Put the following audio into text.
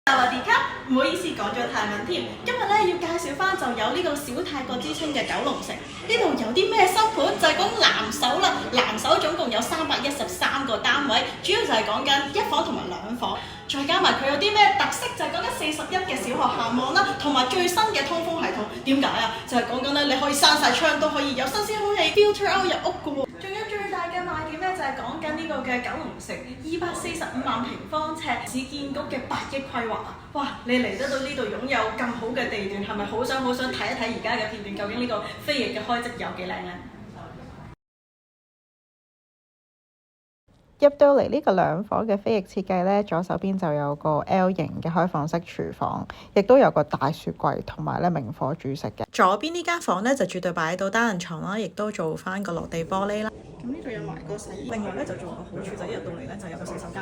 薩瓦迪卡，唔好意思講咗泰文添。今日咧要介紹翻就有呢個小泰國之稱嘅九龍城。呢度有啲咩新盤？就係講藍手啦。藍手總共有313個單位，主要就係講緊1房同埋2房，再加埋佢有啲咩特色，就係講緊41嘅小學校網啦，同埋最新嘅通風系統。點解啊？就係講緊咧，你可以閂晒窗都可以有新鮮空氣 filter out 入屋嘅喎。仲有最大嘅賣點咧，就係講緊呢個嘅九龍城245萬平方尺市建局嘅8億規劃啊！哇！你嚟得到呢度擁有咁好嘅地段，係咪好想睇一睇而家嘅片段，究竟呢個飛翼嘅開則有幾靚呢？入到嚟呢個2房嘅飛翼設計呢，左手邊就有個 L 型嘅開放式廚房，亦都有個大雪櫃同埋咧明火煮食嘅。左邊呢間房呢，就絕對擺到單人床啦，亦都做翻個落地玻璃啦。咁呢度有埋個洗衣，另外咧就做個好處就一入到嚟咧就有個洗手間。